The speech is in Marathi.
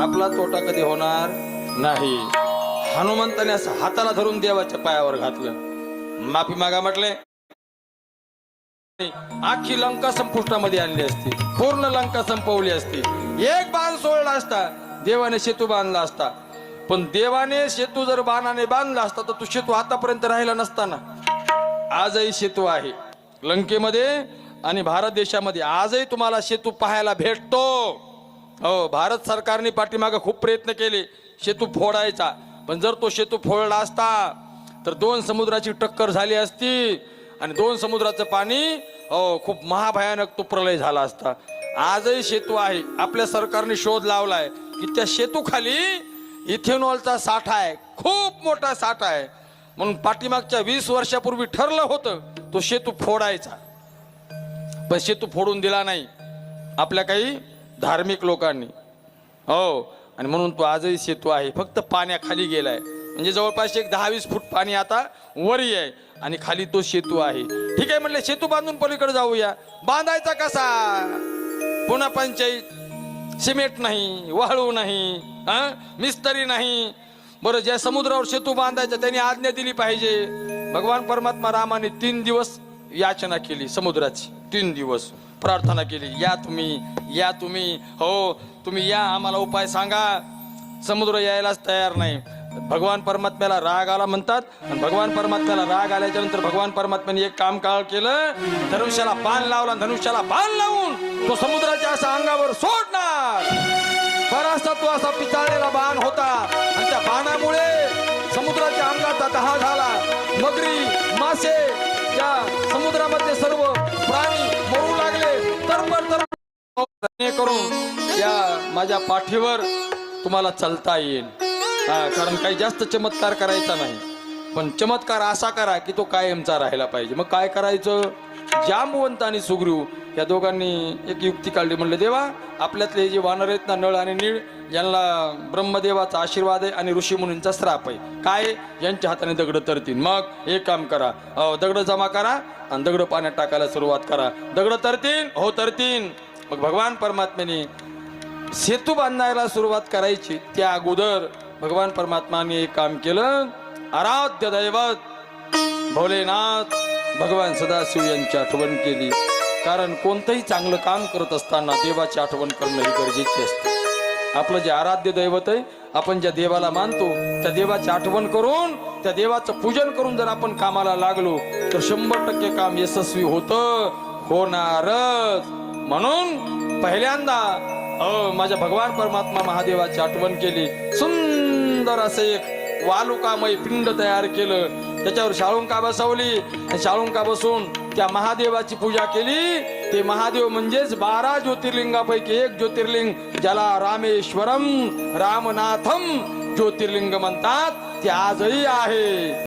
आपला तोटा कधी होणार नाही. हनुमंताने असं हाताला धरून देवाच्या पायावर घातलं, माफी मागा म्हटले. आखी लंका संपुष्टामध्ये आणली असती, पूर्ण लंका संपवली असती. एक बाण सोडला असता, देवाने सेतू बांधला असता. पण देवाने सेतू जर बाणाने बांधला असता तर तो सेतू आतापर्यंत राहिला नसताना. आजही सेतू आहे लंकेमध्ये आणि भारत देशामध्ये. आजही तुम्हाला सेतू पाहायला भेटतो. हो, भारत सरकारने पाठीमागे खूप प्रयत्न केले सेतू फोडायचा. पण जर तो सेतू फोडला असता तर दोन समुद्राची टक्कर झाली असती आणि दोन समुद्राचं पाणी खूप महाभयानक तो प्रलय झाला असता. आजही सेतू आहे. आपल्या सरकारने शोध लावलाय की त्या सेतू खाली इथेनॉलचा साठा आहे, खूप मोठा साठा आहे. म्हणून पाठीमागच्या 20 वर्षापूर्वी ठरलं होतं तो सेतू फोडायचा, पण सेतू फोडून दिला नाही आपल्या काही धार्मिक लोकांनी. हो, आणि म्हणून तो आजही सेतू आहे, फक्त पाण्याखाली गेलाय. म्हणजे जवळपास एक 10-20 फूट पाणी आता वरी आहे आणि खाली तो सेतू आहे. ठीक आहे म्हटलं, सेतू बांधून पलीकडे जाऊया. बांधायचा कसा? पुन्हा पंचायत. सिमेंट नाही, वाळू नाही, मिस्त्री नाही. बरं, ज्या समुद्रावर सेतू बांधायचा त्यांनी आज्ञा दिली पाहिजे. भगवान परमात्मा रामाने 3 दिवस याचना केली समुद्राची. 3 दिवस प्रार्थना केली, या तुम्ही, या तुम्ही, हो तुम्ही या, आम्हाला उपाय सांगा. समुद्र यायलाच तयार नाही. भगवान परमात्म्याला राग आला म्हणतात. आणि भगवान परमात्म्याला राग आल्याच्या नंतर भगवान परमात्म्याने एक काम काळ केलं, धनुष्याला बाण लावला. धनुष्याला बाण लावून तो समुद्राच्या असा अंगावर सोडणार. बराचसा तो असा पिताळलेला बाण होता आणि त्या बाणामुळे समुद्राच्या अंगाचा दहा झाला. मगरी, मासे, त्या समुद्रामध्ये सर्व प्राणी मरू लागले. तर करून या माझ्या पाठीवर तुम्हाला चालता येईल. कारण काही जास्त चमत्कार करायचा नाही, पण चमत्कार असा करा की तो कायमचा राहायला पाहिजे. मग काय करायचं? जांबवंत आणि सुग्रीव या दोघांनी एक युक्ती काढली. म्हणले, देवा आपल्यातले जे वानर आहेत ना, नळ आणि नीळ, यांना ब्रह्मदेवाचा आशीर्वाद आहे आणि ऋषीमुनींचा श्राप आहे. काय? यांच्या हाताने दगड तरतील. मग एक काम करा, दगड जमा करा आणि दगड पाण्यात टाकायला सुरुवात करा. दगड तरतील? हो तरतील. मग भगवान परमात्म्याने सेतू बांधायला सुरुवात करायची त्या अगोदर भगवान परमात्माने एक काम केलं. आराध्य दैवत भोलेनाथ भगवान सदाशिव यांची आठवण केली. कारण कोणतंही चांगलं काम करत असताना देवाची आठवण करणं ही गरजेची असते. आपलं जे आराध्य दैवत आहे, आपण ज्या देवाला मानतो त्या देवाची आठवण करून, त्या देवाचं पूजन करून जर आपण कामाला लागलो तर 100% काम यशस्वी होतं, होणारच. म्हणून पहिल्यांदा माझ्या भगवान परमात्मा महादेवाची आठवण केली. सुंदर असं एक वालुकामय पिंड तयार केलं, त्याच्यावर शाळुंका बसवली. शाळुंका बसून त्या महादेवाची पूजा केली. ते महादेव म्हणजेच 12 ज्योतिर्लिंगापैकी एक ज्योतिर्लिंग, ज्याला रामेश्वरम रामनाथम ज्योतिर्लिंग म्हणतात, ते आजही आहे.